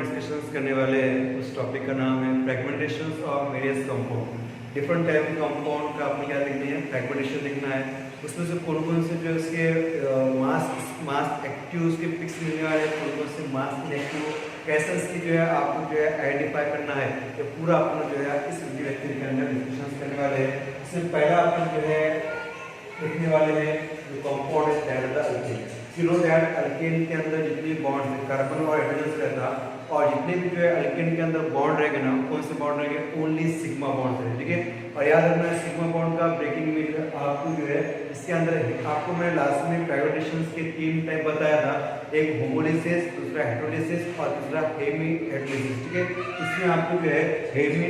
Discussions करने वाले हैं। उस टॉपिक का नाम है fragmentations of various compound. Different type के कंपाउंड का आपको क्या लिखनी है, फ्रैगमेंटेशन लिखना है। उसमें से कौन कौन से जो उसके मास एक्टिव उसके पिक्स मिलने वाले हैं, कौन कौन से मास इनएक्टिव, कैसे इसकी जो है आपको जो है आइडेंटिफाई करना है, ये पूरा अपना जो है इस वीडियो लेक्चर के अंदर डिस्कशन करने वाले हैं। इससे पहला अपन जो है लिखने वाले हैं जो कंपाउंड है that is alkane. You know that alkane के अंदर जितने बॉन्ड है कार्बन और हाइड्रोजन से रहता, और जितने भी जो है अल्केन के अंदर बॉन्ड रहेंगे ना, कौन से बॉन्ड रहेंगे, ओनली सिग्मा बॉन्ड रहेंगे, ठीक है। और याद रखना है सिग्मा बॉन्ड का ब्रेकिंग में आपको जो है इसके अंदर आपको मैंने लास्ट में फ्रैगमेंटेशंस के 3 टाइप बताया था, एक होमोलिसिस, दूसरा हेटेरोलिसिस और तीसरा हेमी हेटेरोलिसिस, ठीक है। इसमें आपको जो है हेमी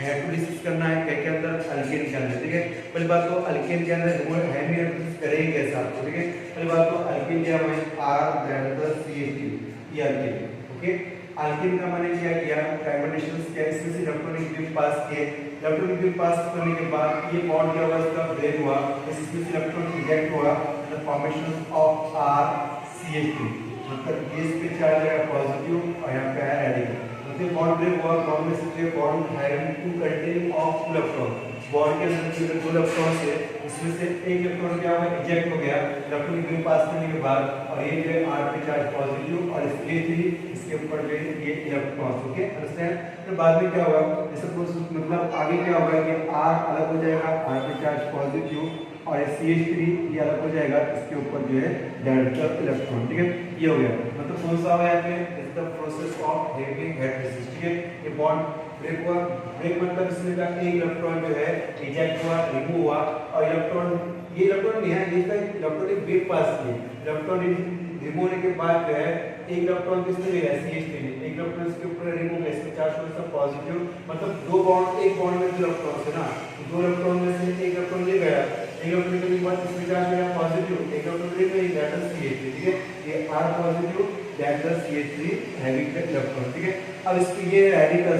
हेटेरोलिसिस करना है क्या के अंदर, अल्केन के अंदर, ठीक है। पहली बात तो अल्केन के अंदर हेमी हेटेरोलिसिस करेंगे कैसे आपको, ठीक है। पहली बात तो अल्केन क्या है, R दैट CH2 ये अल्केन, ओके। अल्केन का मैंने क्या किया, फ्रैगमेंटेशंस किया, इसमें से इलेक्ट्रॉनिक बीम पास किए। इलेक्ट्रॉनिक बीम पास करने के बाद ये बॉन्ड क्या हुआ, इसका ब्रेक हुआ, इसमें से इलेक्ट्रॉन रिजेक्ट हुआ, द फॉर्मेशन ऑफ RCH2, मतलब ये इस पे चार्ज है पॉजिटिव और यहाँ पे है रेडिकल, मतलब बॉन्ड ब्रेक हुआ। बॉन्ड में से bond having two containing of electron, bond के अंदर जो इलेक्ट्रॉन है इसमें से एक इलेक्ट्रॉन क्या हुआ, इजेक्ट हो गया इलेक्ट्रॉनिक बीम पास करने के बाद, और ये जो है R पे चार्ज पॉजिटिव और इसके ऊपर जो है ये इलेक्ट्रॉन, ओके अंडरस्टैंड। फिर बाद में क्या होगा, जैसे मतलब आगे क्या होगा कि R अलग हो जाएगा, R पे चार्ज पॉजिटिव, और CH3 ये अलग हो जाएगा, इसके ऊपर जो है डेल्टा इलेक्ट्रॉन, ठीक है। ये हो गया, मतलब कौन सा हुआ है, is the process of heavy heterolysis, ठीक है। ये बॉन्ड ब्रेक हुआ, ब्रेक मतलब इसमें का एक इलेक्ट्रॉन जो है इजेक्ट हुआ, रिमूव हुआ, और इलेक्ट्रॉन ये इलेक्ट्रॉन नहीं है, इसका इलेक्ट्रॉनिक बीम पास किए, इलेक्ट्रॉन रिमूव होने के बाद जो है एक इलेक्ट्रॉन किसने लिया, CH3 ने, एक इलेक्ट्रॉन इसके ऊपर रिमूव किया, इसमें चार्ज थोड़ा पॉजिटिव, मतलब दो बॉन्ड, एक बॉन्ड में दो इलेक्ट्रॉन है ना, दो इलेक्ट्रॉन में से एक इलेक्ट्रॉन ले गया, एक इलेक्ट्रॉन के बाद इसमें चार्ज गया पॉजिटिव, एक इलेक्ट्रॉन ले गया दैट इज CH3, ठीक है। ये R positive that is CH3 having the electron, ठीक है। अब इसके ये रेडिकल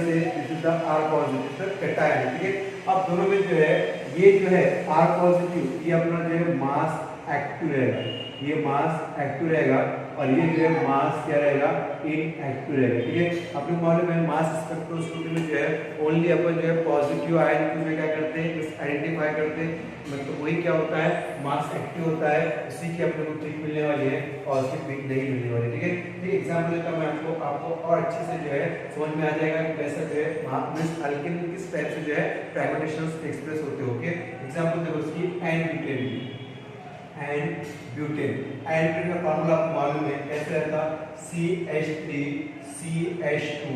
से this is the R positive sir cation, ठीक है। अब दोनों में जो है ये जो है R पॉजिटिव ये अपना जो है मास एक्टिव रहेगा, ये मास एक्टिव रहेगा, और ये जो है मास क्या रहेगा, इनएक्टिव रहेगा, ठीक है। आपको मालूम है मास स्पेक्ट्रोस्कोपी में जो है ओनली अपन जो है पॉजिटिव आयन को जो क्या करते हैं, आइडेंटिफाई करते हैं, मतलब वही क्या होता है, मास एक्टिव होता है, उसी की अपने को ट्रिक मिलने वाली है और उसकी ट्रिक नहीं मिलने वाली, ठीक है। ठीक एग्जांपल देता मैं आपको और अच्छे से जो है समझ में आ जाएगा कि कैसे जो है मींस अल्केन किस टाइप से जो है फ्रैगमेंटेशंस एक्सप्रेस होते हैं, ओके। एग्जांपल देखो इसकी एंड ब्यूटेन का फार्मूला आपको मालूम है कैसे रहता, CH3 CH2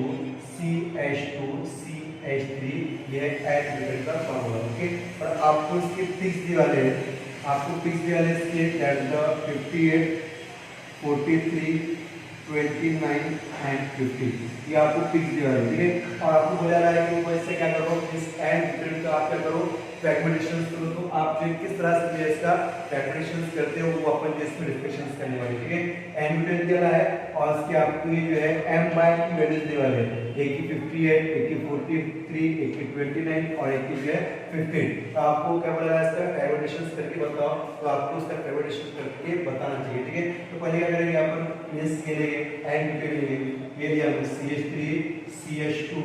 CH2 CH3, ये एंड ब्यूटेन का फार्मूला, ओके। और आपको इसके फिक्स दिए वाले हैं, आपको फिक्स दिए वाले इसके दैट द 58 43 29 एंड 50, ये आपको फिक्स दिया है, ठीक है। और आपको बोला रहा है कि वो इससे क्या करो, इस एंड ब्यूटेन का आप क्या करो, फ्रैगमेंटेशन करो, तो आप जो किस तरह से जो इसका फ्रैगमेंटेशन करते हो वो अपन जो इसमें डिस्कशन करने वाले, ठीक है। एंड ब्यूटेन दिया है और इसके आपको ये जो है m/e की वैल्यूज देने वाले हैं, एक की 58, एक की 43, एक की 29 और एक की जो है 15। तो आपको क्या बोला है, इसका फ्रैगमेंटेशन करके बताओ, तो आपको इसका फ्रैगमेंटेशन करके बताना चाहिए, ठीक है। तो पहले क्या करेंगे, अपन इस के लिए एंड ब्यूटेन लेंगे, ये लिया हमने CH3 CH2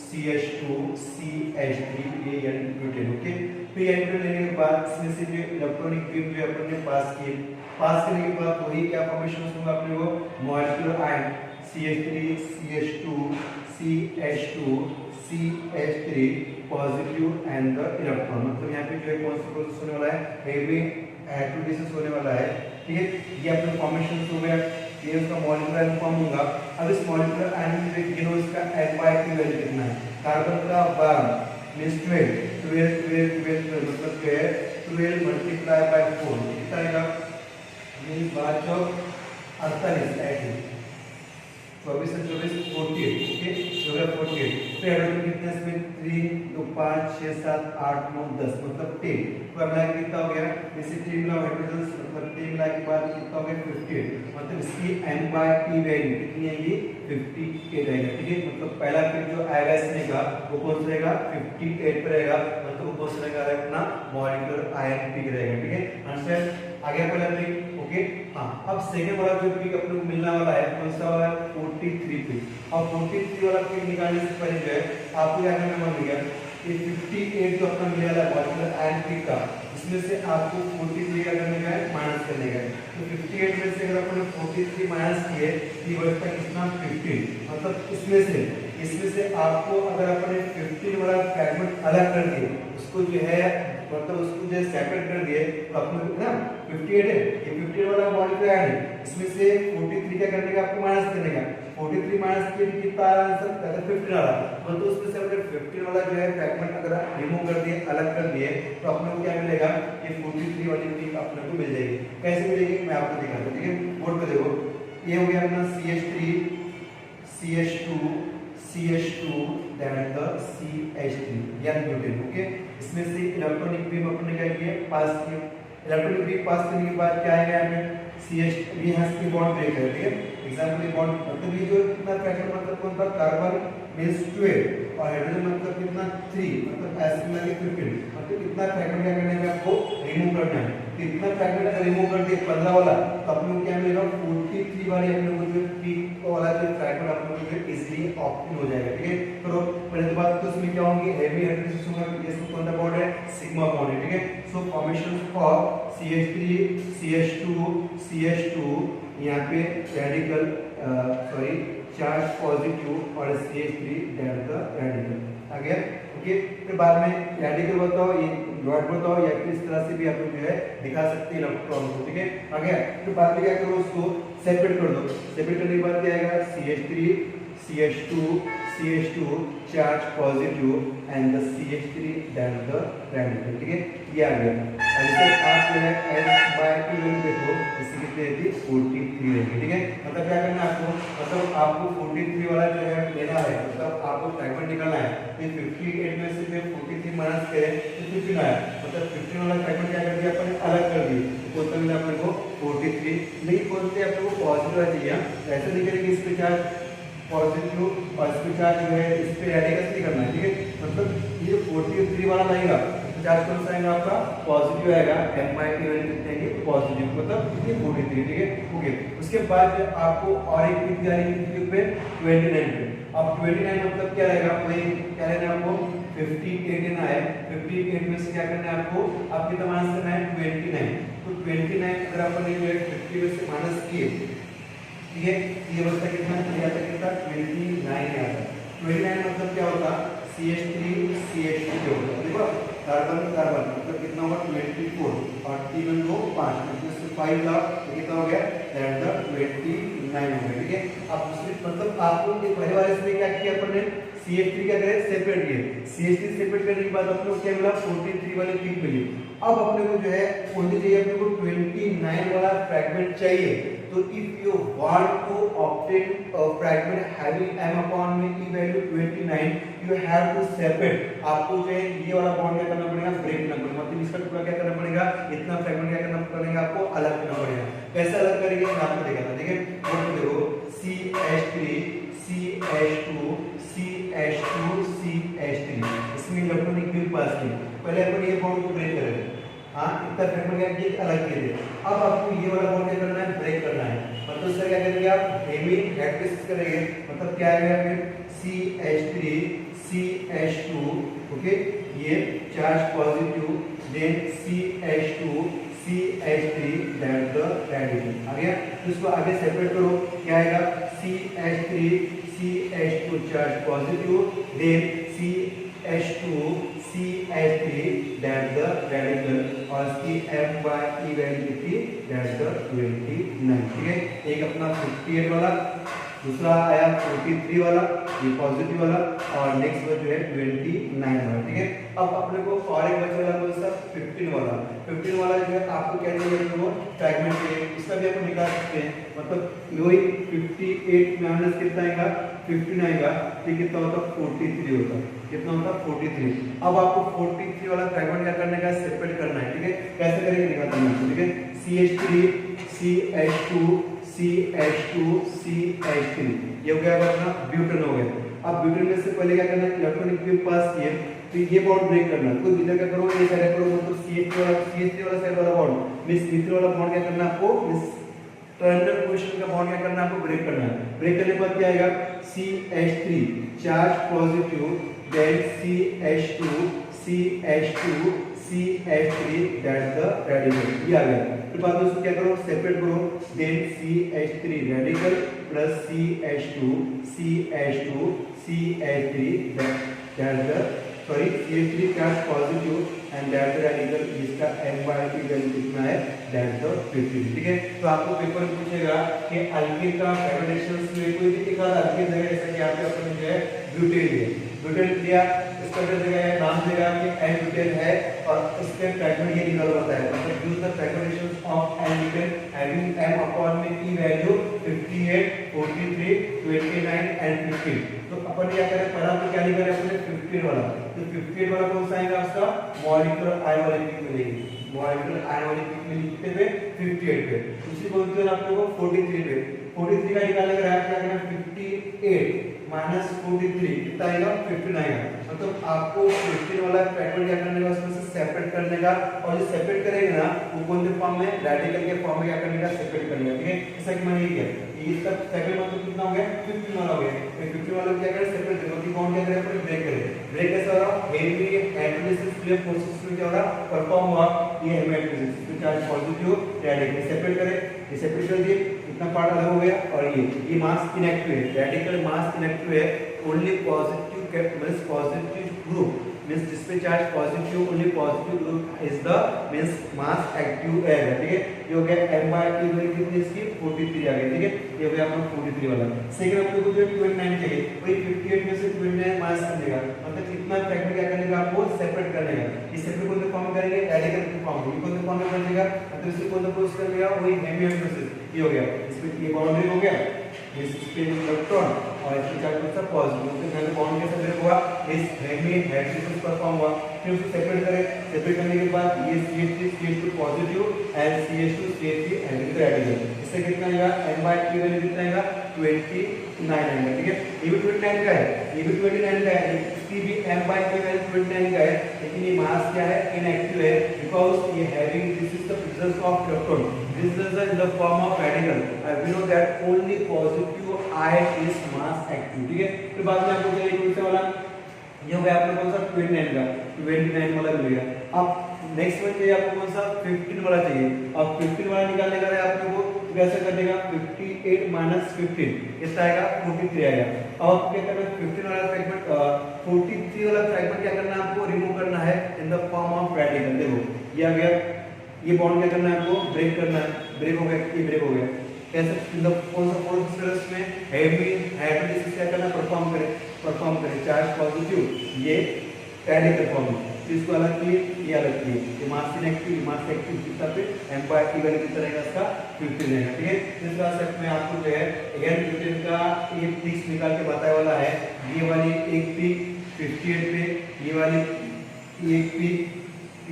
CH2 CH3, ये एंड ब्यूटेन, ओके। फिर एंड ब्यूटेन लेने के बाद इसमें से जो इलेक्ट्रॉनिक बीम जो अपन ने पास करने के बाद वही क्या फॉर्मेशन होगा अपने को, molecular ion CH3 CH2 CH2 CH3 positive and the electron, मतलब यहाँ पे जो है कौन सा प्रोसेस होने वाला है, हेवी हेटेरोलिसिस होने वाला है, ठीक है। ये अपने फॉर्मेशन हो गया, ये उसका मॉलिक्यूलर आयन फॉर्म होगा। अब इस मॉलिक्यूलर आयन में गिनो इसका m/e की वैल्यू कितना है, कार्बन का 12 मींस 12 मतलब जो है 12 मल्टीप्लाई बाय 4 कितना आएगा, मींस 48 24 से 24 48, ओके, जो है 48। फिर हाइड्रोजन कितने इसमें 3 2 5 6 7 8 9 10 मतलब 10, तो मिला के कितना हो गया, जैसे 3 मिला हाइड्रोजन मतलब 3 मिला के बाद कितना हो गया 58, मतलब इसकी m/e वैल्यू कितनी आएगी, 58 आएगा, ठीक है। मतलब पहला फिर जो आएगा इसमें का वो कौन सा रहेगा, 58 पर रहेगा, मतलब वो कौन सा रहेगा अपना मॉलिक्यूलर आयन पीक रहेगा, ठीक है। अंडरस्टैंड, आगे पहले अपने ओके। हाँ, अब सेकंड वाला जो पीक अपने को मिलने वाला है कौन सा वाला 43 पीक। अब 43 वाला पीक निकालने से पहले जो है आपको क्या करना पड़ेगा, ये 58 जो अपना मिले वाला मॉलिक्यूलर आयन पीक का, इसमें से आपको 43 का करने का है, माइनस करने का है। तो 58 में से अगर अपने 43 माइनस किए ये बचता कितना 15, मतलब इसमें से आपको अगर अपने 15 वाला फ्रैगमेंट अलग कर दिए, उसको जो है मतलब उसको जो सेपरेट कर दिए, तो अपने ना 58 है, ये 58 वाला मॉलिक्यूलर आयन है, इसमें से 43 क्या करने का, आपको माइनस करने का। 43 माइनस किए कितना आंसर, 15 वाला, मतलब उसमें से अगर 15 वाला जो है फ्रैगमेंट अगर रिमूव कर दिए, अलग कर दिए, तो अपने को क्या मिलेगा, ये 43 वाली पीक अपने को मिल जाएगी। कैसे मिलेगी मैं आपको दिखाता हूं, ठीक है। बोर्ड पे देखो, ये हो गया अपना CH3 CH2 CH2 that the CH3 या ब्यूटेन, ओके। इसमें से इलेक्ट्रॉनिक बीम अपने क्या किए, पास किए। इलेक्ट्रॉनिक बीम पास करने के बाद क्या आएगा, यहाँ पे CH3 यहाँ से बॉन्ड ब्रेक है, ठीक है। एग्जांपल बॉन्ड मतलब ये जो कितना फ्रैक्शन मतलब कौन सा, कार्बन मींस 12 और हाइड्रोजन मतलब कितना 3, मतलब ऐसे मिला के 15, मतलब कितना फ्रैगमेंट क्या करना है आपको, रिमूव करना है। कितना फ्रैगमेंट अगर रिमूव कर दिए 15 वाला, तो अपने को क्या मिलेगा, 43 वाली अपने को जो पीक वाला जो फ्रैगमेंट अपने को जो इजीली ऑप्टिन हो जाएगा, ठीक है। तो पहले तो बात तो इसमें क्या होंगे, हेवी हाइड्रोजन होगा, इसमें कौन सा बॉन्ड है, सिग्मा बॉन्ड है, ठीक है। सो formation of CH3 CH2 CH2 यहाँ पे रेडिकल चार्ज पॉजिटिव और CH3 दैट द रेडिकल आ गया, ओके। फिर बाद में रेडिकल बताओ, ये डॉट बताओ, या फिर इस तरह से भी आप लोग जो है दिखा सकते हैं इलेक्ट्रॉन को, ठीक है। आ गया। फिर बाद में क्या करो, उसको सेपरेट कर दो। सेपरेट करने के बाद क्या आएगा, CH3 CH2 charge positive and the CH3 that the radical, ठीक है। ये आ गया। और इसे आप जो है S/P देखो, इससे कितनी रहती है, 43 रहेगी, ठीक है। मतलब क्या करना है आपको, मतलब आपको 43 वाला जो है लेना है, मतलब आपको फ्रैगमेंट निकालना है। तो 58 में से 43 माइनस करें तो 15 आया, मतलब 15 वाला फ्रैगमेंट क्या कर दिया अपन, अलग कर दिए। तो कौन मिला अपन को 43, नहीं कौन से आपको पॉजिटिव चाहिए, ऐसे नहीं करेंगे, इस पे चार्ज पॉजिटिव और इस पे चार्ज जो है इस पे रेडिकल नहीं करना है, ठीक है। मतलब ये 43 वाला आएगा, चार्ज कौन सा आएगा आपका, पॉजिटिव आएगा। M/P वैल्यू कितने आएंगे, पॉजिटिव, मतलब ये 43, ठीक है, हो गया। उसके बाद आपको और एक पीक जानी है पे 29 पे। अब 29 मतलब क्या रहेगा, वही क्या रहना आपको 58 लेना है। 58 में से क्या करना है आपको, आप कितना माइनस करना है, 29। तो 29 अगर अपन ने 50 में से माइनस किए, ठीक है, ये बचता कितना, ये आता कितना 29 आता। 29 मतलब क्या होता, CH3 CH2 होता है, देखो कार्बन कार्बन मतलब कितना होगा 24 और 3 को 5 इसमें से 5 ला तो कितना हो गया, दैट द 29 हो गया, ठीक है। अब दूसरी मतलब आपको ये पहले वाले इसमें क्या किया अपन ने, CH3 क्या करे, सेपरेट किए। CH3 सेपरेट करने के बाद अपने को क्या मिला, 43 वाली पीक मिली। अब अपने को जो है कौन सी चाहिए, अपने को 29 वाला फ्रैगमेंट चाहिए। तो if you want to obtain a fragment having M/E value 29, you have to separate. आपको जो है ये वाला बॉन्ड क्या करना पड़ेगा, ब्रेक करना पड़ेगा, मतलब इसका टुकड़ा क्या करना पड़ेगा, इतना फ्रैगमेंट क्या करना पड़ेगा, आपको अलग करना पड़ेगा। कैसे अलग करेंगे मैं आपको दिखाता, ठीक है। बोर्ड पे देखो, CH3 CH2 CH2 CH3, इसमें इलेक्ट्रॉनिक बीम पास की। पहले अपन ये बॉन्ड को ब्रेक करेंगे, हाँ इतना फ्रैगमेंट क्या किए, अलग किए थे। अब आपको ये वाला बॉन्ड क्या करना है, ब्रेक करना है। मतलब इससे क्या करेंगे आप, हेवी हेड करेंगे, मतलब क्या आएगा फिर CH3 CH2, ओके, ये charge positive, then CH2 CH3 that the radical आ गया। तो इसको आगे सेपरेट करो, क्या आएगा, CH3 CH2 charge positive, then CH2 CH3 that the radical और इसकी M/E वैल्यू कितनी, दैट द 29, ठीक है। एक अपना 58 वाला, दूसरा आया 43 वाला, ये पॉजिटिव वाला, और नेक्स्ट जो है 29 वाला, ठीक है। अब अपने को और एक बचा वाला कौन सा, 15 वाला। 15 वाला जो है आपको क्या चाहिए, वो फ्रैगमेंट चाहिए, इसका भी अपन निकाल सकते हैं। मतलब वही 58 माइनस कितना आएगा, 15 आएगा, ठीक, कितना होता 43 होता, कितना होता 43। अब आपको 43 वाला फ्रैगमेंट क्या करने का, सेपरेट करना है, ठीक है। कैसे करेंगे दिखाता हूं आपको, ठीक है। CH3 CH2 CH2 CH3, ये हो गया अपना ब्यूटेन हो गया। अब ब्यूटेन में से पहले क्या करना है, इलेक्ट्रॉनिक के पास ये, तो ये बॉन्ड ब्रेक करना है। तो इधर क्या करो, ये साइड करो, मतलब CH3 वाला साइड वाला बॉन्ड, मींस C3 वाला बॉन्ड क्या करना है आपको, मींस टर्मिनल पोजीशन का बॉन्ड क्या करना है आपको, ब्रेक करना है। ब्रेक करने के बाद क्या आएगा, CH3 charge positive, then CH2 that's the radical, ये आ गया। फिर बाद में उसको क्या करो, सेपरेट करो, then CH3 radical plus CH2 that's the CH3 charge positive and that's the radical, इसका M/P वैल्यू कितना है, दैट्स द 50। ठीक है, तो आपको पेपर में पूछेगा कि अल्केन का फ्रेगमेंटेशंस में कोई भी एक आधा अल्केन है, जैसे कि यहाँ पे अपन जो है ब्यूटेन है, ब्यूटेन लिया, इसका जो जगह है नाम देगा कि N-ब्यूटेन है और इसके फ्रैगमेंट ये निकल होता है, मतलब use the fragmentations of N butane having M upon में P वैल्यू 58 43 29 एंड 15। तो अपन क्या करें, पहला तो क्या निकले अपने 15 वाला, तो 15 वाला कौन सा आएगा, उसका मॉलिक्यूलर आयन वाली पीक मिलेगी, मॉलिक्यूलर आयन वाली पीक मिलेगी कितने पे, 58 पे। दूसरी कौन सी है आप लोगों को 43 पे, 43 का निकालने का क्या करना, 58 माइनस 43 कितना आएगा, 15 आएगा। मतलब आपको 15 वाला फ्रैगमेंट क्या करने का, उसमें से सेपरेट करने का, और जो सेपरेट करेंगे ना वो कौन से फॉर्म में, रेडिकल के फॉर्म में क्या करने का, सेपरेट करने का। ठीक है, जैसा कि मैंने ये किया, इसका सेकंड मतलब कितना हो गया, 15 वाला हो गया। तो 15 वाला क्या करें, सेपरेट करें, मतलब बॉन्ड क्या करें, अपन ब्रेक करें। ब्रेक कैसे हो रहा, हेवी हाइड्रोलिसिस के प्रोसेस में क्या हो रहा, परफॉर्म हुआ, ये हेमाइड्रोलिसिस तो चार्ज पॉजिटिव रेडिकल सेपरेट करें, ये सेपरेट कर दिए, इतना पार्ट अलग हो गया। और ये मास इनएक्टिव है, रेडिकल मास इनएक्टिव है, only positive means positive group means जिसपे charge positive, only positive group is the means mass active है। ठीक है, ये हो गया M/P वैल्यू कितनी इसकी 43 आ गई। ठीक है, ये हो गया अपना 43 वाला। सेकंड आपको जो 29 चाहिए, वही 58 में से 29 माइनस कर देगा, मतलब कितना फ्रैगमेंट क्या करने का, आपको सेपरेट करने का। इस सेपरेट को फॉर्म करेंगे, रेडिकल के फॉर्म को फॉर्म में कर देगा, मतलब इसी को प्रोसेस कर देगा, वही हेमियोप्रोसेस ये हो गया। इसमें ये बाउंड्री हो गया, इस पे इलेक्ट्रॉन और इसके चार्ज का पॉजिटिव, तो पहले बॉन्ड कैसे ब्रेक हुआ, इस हेमी हाइड्रोजन परफॉर्म हुआ। फिर उसको सेपरेट करें, सेपरेट करने के बाद ये CH3 positive and CH2 and radical, इससे कितना आएगा, M/P वैल्यू कितना आएगा, 29 आएगा। ठीक है, ये भी 29 का है, ये भी 29 का है, इसकी भी M/P वैल्यू 29 का है, लेकिन ये मास क्या है, इनएक्टिव है, बिकॉज़ ये having this is the presence of electron, this is in the form of radical, we know that only positive ion is mass active। ठीक है, फिर बाद में आपको चाहिए कौन सा वाला, ये हो गया आपका कौन सा 29 का, 29 वाला मिल गया। अब नेक्स्ट में चाहिए आपको कौन सा 15 वाला चाहिए, अब 15 वाला निकालने का है आपको, वो कैसे कर देगा, 58 माइनस 15 कितना आएगा, 43 आएगा। अब आपको क्या करना है, 15 वाला फ्रैगमेंट 43 वाला फ्रैगमेंट क्या करना है, आपको रिमूव करना है in the form of radical. देखो ये आ गया, ये बॉन्ड क्या करना है, आपको ब्रेक करना है, ब्रेक हो गया, ये ब्रेक हो गया। कैसे, मतलब कौन सा प्रोसेस में हेवी हाइड्रोलिसिस क्या करना, परफॉर्म करे, चार्ज पॉजिटिव, ये रेडिकल फॉर्म में, इसको अलग किए, ये अलग किए, ये मास इनएक्टिव कितना पे M/P वैल्यू कितना रहेगा, इसका 15 रहेगा। ठीक है, इस तरह से मैं आपको जो है एन ब्यूटेन का एक पीक्स निकाल के बताया वाला है, ये वाली एक पीक 58 पे, ये वाली एक पीक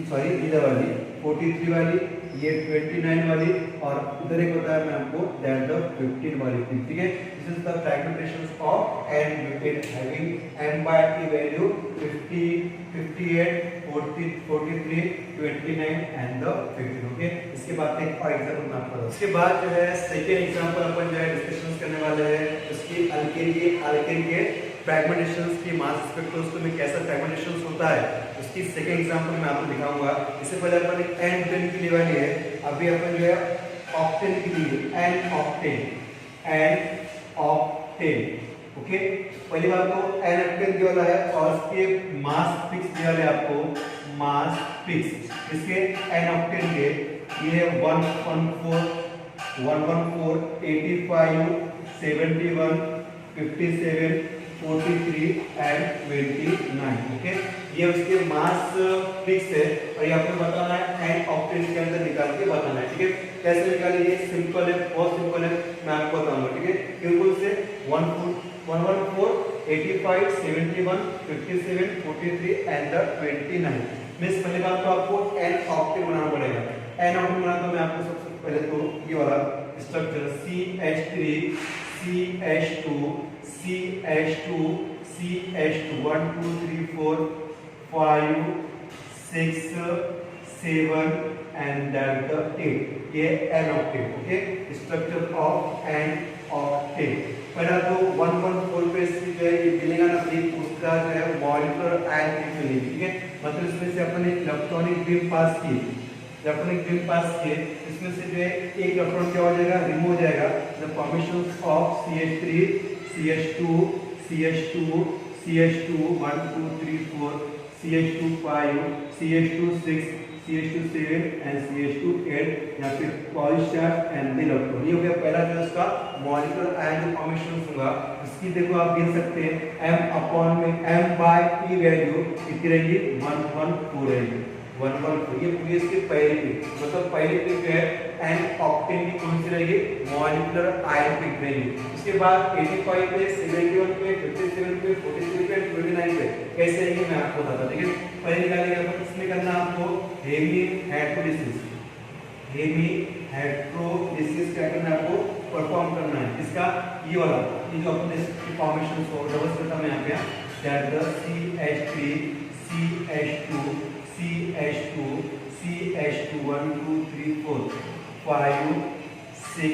सॉरी इधर वाली 43 वाली, ये 29 वाली, और इधर एक बताया मैं आपको दैट द 15 वाली थी। ठीक है, this is the fragmentations of N butane having M/P value 50 58 43 29 and the 15। Okay, इसके बाद एक और एग्जांपल मैं आपको बताऊं। इसके बाद जो है सेकंड एग्जांपल अपन जो है डिस्कशन करने वाले हैं, उसकी अल्केन के फ्रैगमेंटेशंस की मास स्पेक्ट्रोस्कोपी में कैसा फ्रैगमेंटेशंस होता है, उसकी सेकंड एग्जांपल मैं आपको दिखाऊंगा। इससे पहले अपन N-ब्यूटेन की लिए वाली है, अभी अपन जो है ऑक्टेन की लिए N-ऑक्टेन। ओके, पहली बात तो N-ऑक्टेन की वाला है, और इसके मास फिक्स दिया है आपको, मास फिक्स इसके N-ऑक्टेन के ये 114 85 71 57 43 एंड 29। ओके, ये उसके मास फिक्स है, और ये आपको बताना है N-ऑक्टेन के अंदर निकाल के बताना है। ठीक है, कैसे निकालें, ये सिंपल है, बहुत सिंपल है, मैं आपको बताऊंगा। ठीक है, बिल्कुल से 114 85 71 57 43 एंड 29 मींस पहले बात तो आपको N-ऑक्टेन बनाना पड़ेगा। N-ऑक्टेन बनाना तो मैं आपको सबसे पहले तो ये वाला structure CH3 CH2 CH2 CH2 1 2 3 4 5 6 7 and then the 8 ये n octave okay structure of n octave पहला तो 114 पे जो है ये मिलेगा ना एक उसका जो है मॉलिक्यूलर आयन की मिलेगी ठीक है मतलब इसमें से अपन एक इलेक्ट्रॉनिक बीम पास की इलेक्ट्रॉनिक बीम पास किए इसमें से जो है एक इलेक्ट्रॉन क्या हो जाएगा रिमूव हो जाएगा the formation of CH3 CH2 CH2 CH2 1 2 3 4 CH2 5 CH2 6 CH2 7 and CH2 8 या फिर पॉलीचार्ज एंड द इलेक्ट्रॉन ये हो गया पहला जो इसका मॉलिक्यूलर आयन फॉर्मेशन होगा इसकी देखो आप गिन सकते हैं m अपॉन में m बाय e वैल्यू कितनी रहेगी 114 रहेगी 114 ये पूरी इसके पहले पे मतलब पहले पे जो है n ऑक्टेन की कौन सी रहेगी मॉलिक्यूलर आयन पे रहेगी उसके बाद 85 पे 71 पे 57 पे 43 पे 29 पे कैसे रहेंगे मैं आपको बताता हूं ठीक है पहले निकालेंगे अपन इसमें करना आपको हेमी हाइड्रोलिसिस क्या करना है आपको परफॉर्म करना है इसका ये वाला ये जो अपने फॉर्मेशन को डबल करता मैं यहां पे that the CH3 CH2 CH2 CH2 1 2 3 4 5 6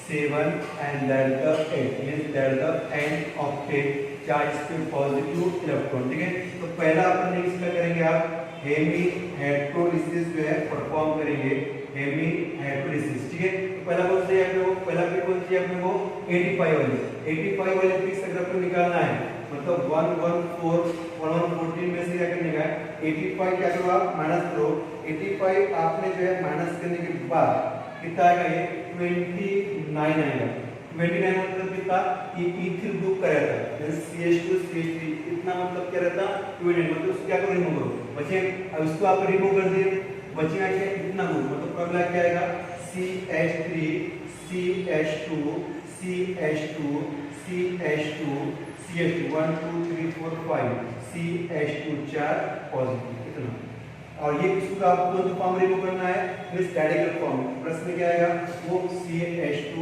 7 and then the 8 means that the n octave charge पे पॉजिटिव इलेक्ट्रॉन ठीक है तो पहला अपन इसका करेंगे आप हेमी हाइड्रोलिसिस जो है परफॉर्म करेंगे हेमी हाइड्रोलिसिस ठीक है तो पहला कौन सा है अपने को पहला पे कौन सी है अपने को 85 वाले फिक्स अगर आपको निकालना है मतलब 114 में से क्या करने का है 85 क्या करो आप माइनस करो 85 आपने जो है माइनस करने के बाद कितना आएगा ये 29 आएगा 29 मतलब कितना ये इथिल ग्रुप का रहता है CH2 CH3 इतना मतलब क्या रहता 29 मतलब उसको क्या करो रिमूव करो बचे अब इसको आप रिमूव कर दिए बचेगा क्या इतना ग्रुप मतलब फॉर्मूला क्या आएगा CH3 CH2 CH2 CH2 CH2 1 2 3 4 5 CH2 4 positive इतना और ये किसका आपको जो फॉर्म रिमूव करना है इस रेडिकल फॉर्म प्रश्न क्या आएगा वो CH2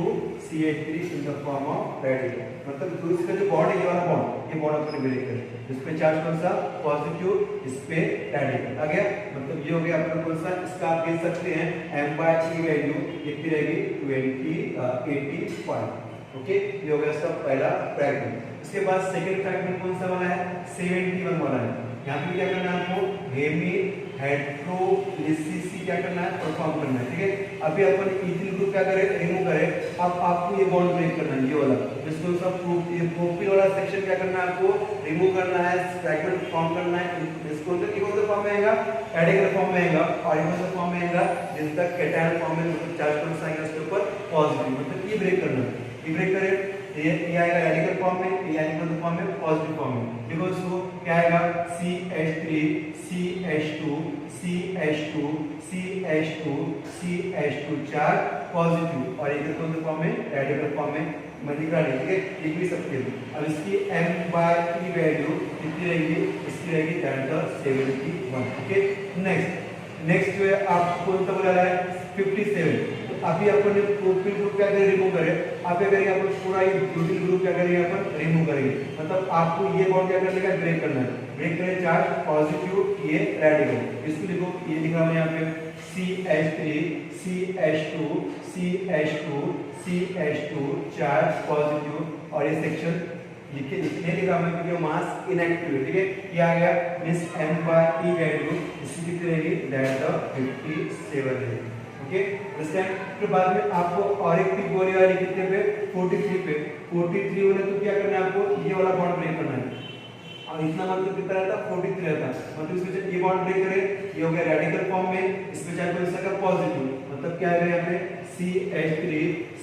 CH3 in the form of radical मतलब तो इसका जो बॉन्ड है ये वाला बॉन्ड ये बॉन्ड अपन ब्रेक करें इस पे चार्ज कौन सा पॉजिटिव इस पे रेडिकल आ गया मतलब ये हो गया अपना कौन सा इसका आप देख सकते हैं m/e वैल्यू कितनी रहेगी 85 ओके ये हो गया इसका पहला फ्रैगमेंट इसके बाद सेकंड फ्रैगमेंट कौन सा वाला है 71 वाला है यहाँ पे क्या करना है आपको हेमी हाइड्रोलिसिस क्या करना है परफॉर्म करना है ठीक है अभी अपन इथिल ग्रुप क्या करें रिमूव करें अब आपको ये बॉन्ड ब्रेक करना है ये वाला जिसको सब प्रोपिल वाला सेक्शन क्या करना है आपको रिमूव करना है फ्रैगमेंट फॉर्म करना है इसको तो कौन सा फॉर्म में आएगा रेडिकल फॉर्म में आएगा और कौन सा फॉर्म में आएगा जिस तक कैटायन फॉर्म में मतलब चार्ज कौन सा आएगा इसके ऊपर पॉजिटिव मतलब ये ब्रेक करना है ये ब्रेक करें ये आएगा रेडिकल फॉर्म में ये आएगा फॉर्म में पॉजिटिव फॉर्म में देखो इसको क्या आएगा CH3 CH2 CH2 CH2 CH2 4 positive और ये कौन सा फॉर्म में रेडिकल फॉर्म में मल्टीप्लाई ठीक है लिख भी सकते हो अब इसकी m/e वैल्यू कितनी रहेगी इसकी रहेगी 71 ओके नेक्स्ट जो है आपको कौन सा बोला है 57 अभी अपन प्रोपिल ग्रुप क्या करें रिमूव करें आप क्या करेंगे अपन पूरा ये ब्यूटिल ग्रुप क्या करेंगे अपन रिमूव करेंगे मतलब आपको ये बॉन्ड क्या करने का ब्रेक करना है ब्रेक करें चार्ज पॉजिटिव ये रेडिकल इसको लिखो ये लिखा हुआ है यहाँ पे CH3 CH2 CH2 CH2 charge positive और ये सेक्शन लिखे इसलिए लिखा हुआ है क्योंकि मास इनएक्टिव है ठीक है ये आ गया मींस m/e वैल्यू इसकी कितनी रहेगी दैट द 57 रहेगी ओके अंडरस्टैंड फिर बाद में आपको और एक टिप बोली वाली कितने पे 43 पे 43 वाले तो क्या करना है आपको ये वाला बॉन्ड ब्रेक करना है और इतना मतलब कितना रहता 43 रहता मतलब इसमें से ये बॉन्ड ब्रेक करें ये हो गया रेडिकल फॉर्म में इसमें चाहे कोई इसका पॉजिटिव मतलब क्या है यहाँ पे CH3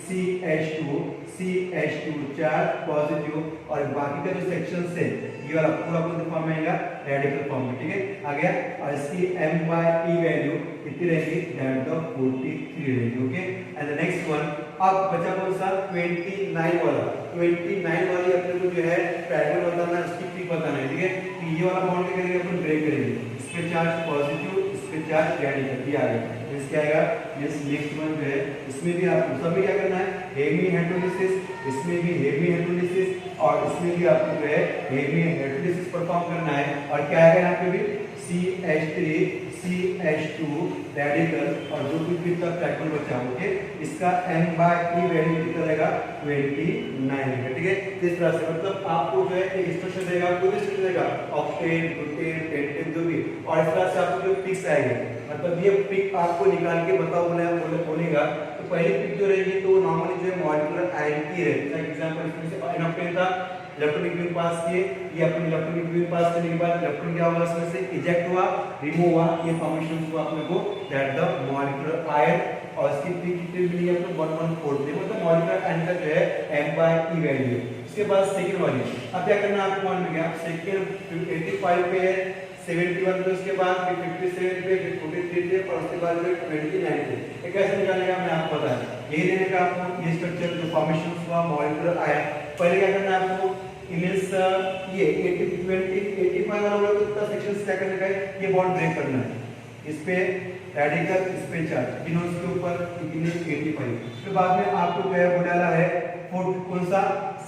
CH2 CH2 charge positive और बाकी का जो सेक्शन है ये वाला पूरा कौन सा फॉर्म में आएगा रेडिकल फॉर्म में ठीक है आ गया और इसकी m/e वैल्यू कितनी रहेगी दैट द 43 रहेगी okay and the next one अब बचा कौन सा 29 वाला 29 वाली अपने को जो है फ्रैगमेंट बताना है उसकी ट्रिक बताना है ठीक है तो ये वाला बॉन्ड क्या करेंगे अपन ब्रेक करेंगे इस पे चार्ज पॉजिटिव इस पे चार्ज रेडिकल भी आ गया। इसके आएगा इस नेक्स्ट वन जो है इसमें भी आपको सब में क्या करना है, हेवी हाइड्रोलिसिस, इसमें भी हेवी हाइड्रोलिसिस और इसमें भी आपको जो है हेवी हाइड्रोलिसिस परफॉर्म करना है। और क्या आएगा यहाँ पे भी CH3 CH2 रेडिकल और जो भी इसका फ्रैक्शन बचा ओके, इसका M/E वैल्यू कितना रहेगा 29 है। ठीक है, इस तरह से मतलब आपको जो है एक इंस्ट्रक्शन देगा, कोई भी इंस्ट्रक्शन देगा ऑक्टेन ब्यूटेन पेंटेन जो भी, और इस तरह से आपको जो पिक्स आएंगे मतलब ये पिक आपको निकाल के बताओ बोलेगा। तो पहली पिक जो रहेगी तो नॉर्मली जो है मॉलिक्यूलर आयन की है। एग्जांपल इसमें से एनोप्टेन था, इलेक्ट्रॉनिक बीम पास किए, ये अपने इलेक्ट्रॉनिक बीम पास करने के बाद इलेक्ट्रॉन क्या हुआ इसमें से इजेक्ट हुआ, रिमूव हुआ, ये फॉर्मेशन हुआ अपने को दैट द मॉलिक्यूलर आयन। और इसकी पी कितनी मिली है तो 114 मतलब मॉलिक्यूलर आयन का जो है M/E वैल्यू। इसके बाद सेकंड वाली अब क्या करना है आपको मान में गया सेकंड 85 पे है, 71 पे, उसके बाद 57 पे, 43 पे और उसके बाद 29 पे। ये कैसे निकालेगा मैं आपको बता दूं, ये देने का आपको ये स्ट्रक्चर जो फॉर्मेशन हुआ मॉलिक्यूलर आयन, पहले क्या करना है आपको इमेज ये 85 वाला बोला तो इसका सेक्शन क्या करने का है, ये बॉन्ड ब्रेक करना है, इस पे रेडिकल इस पे चार्ज इन्हों के ऊपर 85। फिर बाद में आपको जो है वो डाला है कौन सा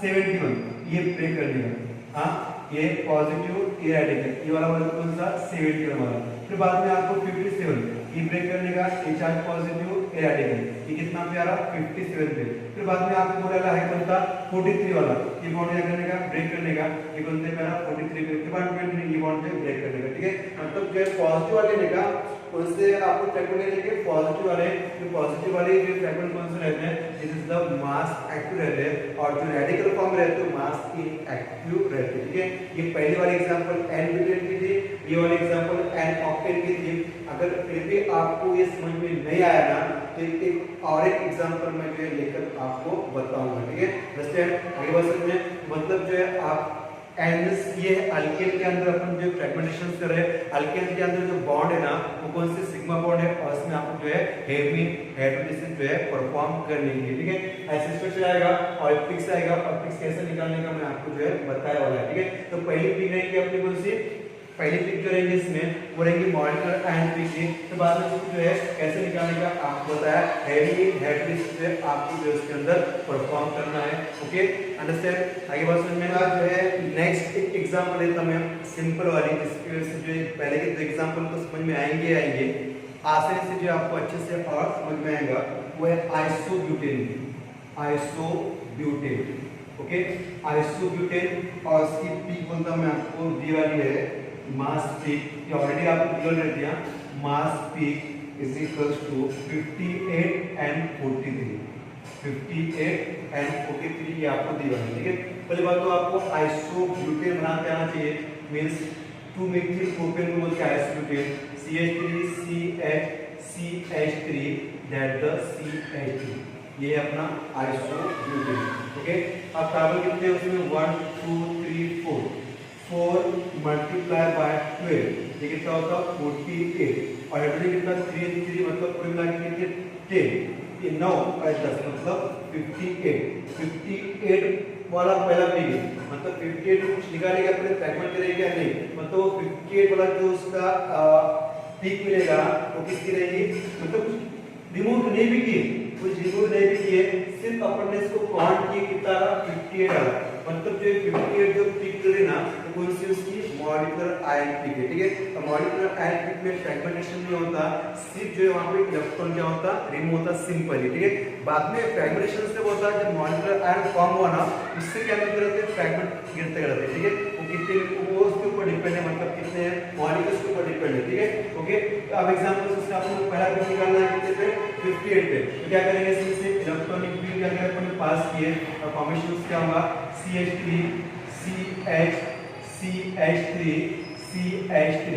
71 ये ब्रेक करने का, हाँ ये पॉजिटिव ये रेडिकल ये वाला कौन सा 71 वाला। फिर बाद में आपको 57 ये ब्रेक करने का, ये चार्ज पॉजिटिव ये रेडिकल, ये कितना पे आ रहा 57 पे। फिर बाद में आपको डाला है कौन सा 43 वाला, ये बॉन्ड क्या करने का ब्रेक करने का, ये कौन से पे आ रहा 43 पे। फिर बाद में ये बॉन्ड पे ब्रेक करने का। ठीक है, मतलब जो है पॉजिटिव वाले लेने का उससे आपको फ्रैगमेंट लेके पॉजिटिव वाले, जो पॉजिटिव वाले जो फ्रैगमेंट कौन से रहते हैं this is the mass active रहते हैं, और जो रेडिकल फॉर्म रहते हैं मास इनएक्टिव रहते हैं। ठीक है, ये पहली वाली एग्जांपल n ब्यूटेन की थी, ये वाली एग्जांपल n ऑक्टेन की थी। अगर फिर भी आपको ये समझ में नहीं आया ना तो एक और एक एग्जांपल मैं जो है लेकर आपको बताऊंगा। ठीक है, अंडरस्टैंड आगे बढ़ सकते हैं, मतलब जो है आप एल्केन ये अल्केन के अंदर अपन जो फ्रैगमेंटेशन कर रहे हैं, अल्केन के अंदर जो बॉन्ड है ना वो कौन से सिग्मा बॉन्ड है और इसमें आपको जो है हेवी हाइड्रोलिसिस जो है परफॉर्म करने के लिए। ठीक है, ऐसे स्ट्रक्चर आएगा और पिक्स आएगा, और पिक्स कैसे निकालने का मैं आपको जो है बताया वाला है। ठीक है, तो पहली पिक रहेगी अपनी कौन सी, पहली पिक जो रहेगी इसमें वो रहेगी मॉलिक्यूलर आयन पिक की। तो बाद में जो है कैसे निकालने का आपको बताया, हेवी हाइड्रोलिसिस जो है आपको जो इसके अंदर परफॉर्म करना है। ओके, अंडरस्टैंड आगे बात समझ में आ जो है। नेक्स्ट एक एग्जांपल लेता मैं सिंपल वाली, जिसकी वजह से जो पहले के दो एग्जांपल तो समझ में आएंगे आसानी से, जो आपको अच्छे से और समझ में आएगा वो है आइसोब्यूटेन। आइसोब्यूटेन ओके, आइसोब्यूटेन और इसकी पीक बोलता मैं आपको दी वाली है मास पीक, ये ऑलरेडी आपको क्लियर कर दिया। Mass peak is equals to 58 and 43, 58 and 43 ये आपको दी हुई है। ठीक है, पहली बात तो आपको आइसोब्यूटेन बनाते आना चाहिए, मींस 2-methyl propane को बोलते हैं isobutane, CH3CH3 that the CH3 ये अपना आइसोब्यूटेन। ओके, अब कार्बन कितने हैं उसमें 1 2 3 4 मल्टीप्लाई बाय 12 ये कितना होता है 48, और हाइड्रोजन कितना 3 मतलब पूरे मिला के कितने 10 ये 9 और 10 मतलब 58 वाला पहला पिक मतलब 58 कुछ निकालेगा अपने फ्रैगमेंट करेगा नहीं, मतलब वो 58 वाला जो उसका पिक मिलेगा वो किसकी रहेगी, मतलब कुछ रिमूव नहीं भी किए, कुछ रिमूव नहीं भी किए, सिर्फ अपन ने इसको काउंट किए कितना आ 58 आया, मतलब जो 58 जो पिक करे ना तो कौन सी उसकी मॉलिक्यूलर आयन पिक है। ठीक है, तो मॉलिक्यूलर आयन पिक में फ्रैगमेंटेशन नहीं होता, सिर्फ जो है वहां पे इलेक्ट्रॉन क्या होता रिमूव होता सिंपली। ठीक है, बाद में फ्रैगमेंटेशन से होता है जब मॉलिक्यूलर आयन फॉर्म हुआ ना इससे क्या करते रहते हैं फ्रैगमेंट गिरते रहते हैं। ठीक है, वो कितने वो उसके ऊपर डिपेंड है, मतलब कितने मॉलिक्यूल्स के ऊपर डिपेंड है। ठीक है, ओके, तो अब एग्जांपल उसका आपको पहला पिक निकालना है कितने पे 58 पे, तो क्या करेंगे इसमें से इलेक्ट्रॉनिक बीम क्या करेंगे अपन पास किए और फॉर्मेशन क्या होगा CH3 CH3 CH3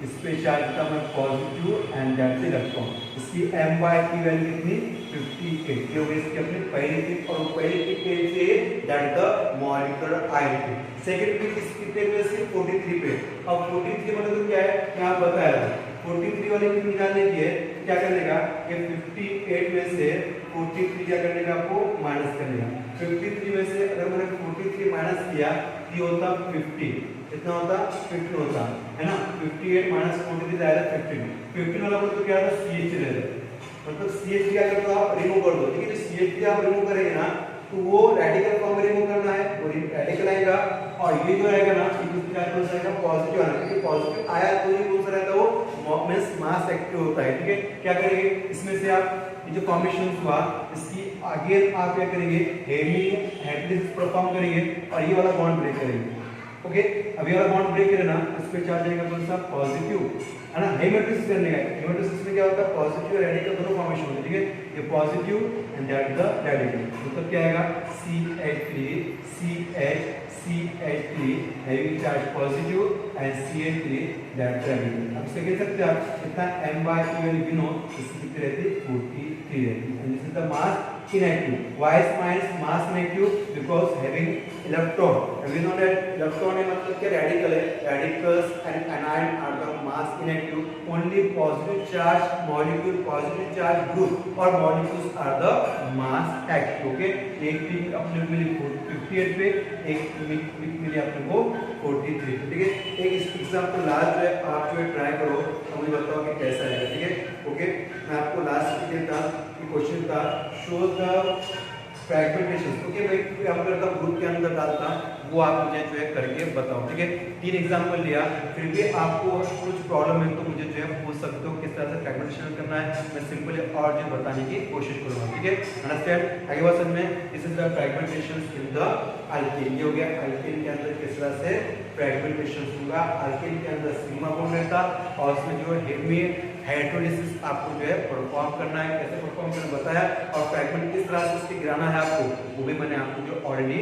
इस पे चार्ज का मैं पॉजिटिव एंड दैट इलेक्ट्रॉन, इसकी M/E वैल्यू कितनी 58 ये हो गई इसकी अपनी पहली पिक, और पहली पिक के से that the molecular ion peak. Second peak इस कितने पे से 43 पे, अब 43 मतलब क्या है क्या बताया था 43 वाले की निकालने की है, क्या करने का ये 58 में से 43 क्या करने का आपको माइनस करने का, 53 में से अगर मैंने 43 माइनस किया ये होता 50, कितना होता 50 होता, है ना, 58 माइनस 43 आएगा 15, 15 वाला बोल तो क्या था CH रहेगा, मतलब CH क्या करते हो आप रिमूव कर दो, ठीक है। जो CH आप रिमूव करेंगे ना तो वो रेडिकल फॉर्म रिमूव करना है, वो रेडिकल आएगा, और ये जो आएगा ना ये क्या हो जाएगा पॉजिटिव आना, क्योंकि पॉजिटिव आया तो ही कौन सा रहता है वो मींस मास एक्टिव होता है, ठीक है। क्या करेंगे इसमें से आप ये जो कॉम्बिनेशन हुआ इसकी आगे आप क्या करेंगे हेमी हेडलिस्ट परफॉर्म करेंगे और ये वाला बॉन्ड ब्रेक करेंगे, ओके। अब ये वाला बॉन्ड ब्रेक करे ना इस पे चार्ज आएगा कौन सा पॉजिटिव, है ना। हेमेटोसिस करने का, हेमेटोसिस में क्या होता है पॉजिटिव रेडिकल दोनों फॉर्मेशन होते हैं, ठीक है। ये positive and that the radical, मतलब क्या आएगा CH3 having charge positive and CH3 that radical. अब इसे कह सकते हैं आप कितना M/12 you know इसकी कितनी रहती है 43 रहती है, and this is the mass inactive. Why is mass inactive? Because having electron. And we know that electron है मतलब क्या radical है, radicals and anion are the mass inactive. Only positive charge molecule, positive charge group or molecules are the mass active. Okay? एक भी अपने को मिली 58 पे, एक मिली अपने को 43, ठीक है। एक एग्जाम्पल लास्ट जो है आप जो है ट्राई करो और मुझे बताओ कि कैसा रहेगा, ठीक है। ओके, मैं आपको लास्ट देता क्वेश्चन था शो द फ्रैगमेंटेशन, ओके भाई क्या करता ग्रुप के अंदर डालता वो आप मुझे जो है करके बताओ, ठीक है। 3 एग्जांपल लिया, फिर भी आपको कुछ प्रॉब्लम है तो मुझे जो है पूछ सकते हो किस तरह से फ्रैगमेंटेशन करना है, मैं सिंपली और जो बताने की कोशिश करूंगा, ठीक है। अंडरस्टैंड आगे बात समझ में। This is the fragmentation in the alkane, ये हो गया अल्केन के अंदर किस तरह से फ्रैगमेंटेशन होगा। अल्केन के अंदर सिग्मा बॉन्ड रहता और उसमें जो हेमी हाइड्रोलिसिस आपको जो है परफॉर्म करना है, कैसे परफॉर्म करना बताया, और फ्रैगमेंट किस तरह से उसकी गिराना है आपको वो भी मैंने आपको जो ऑलरेडी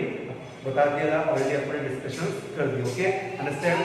बता दिया था, ऑलरेडी अपने डिस्कशन कर दिया, ओके। अंडरस्टैंड।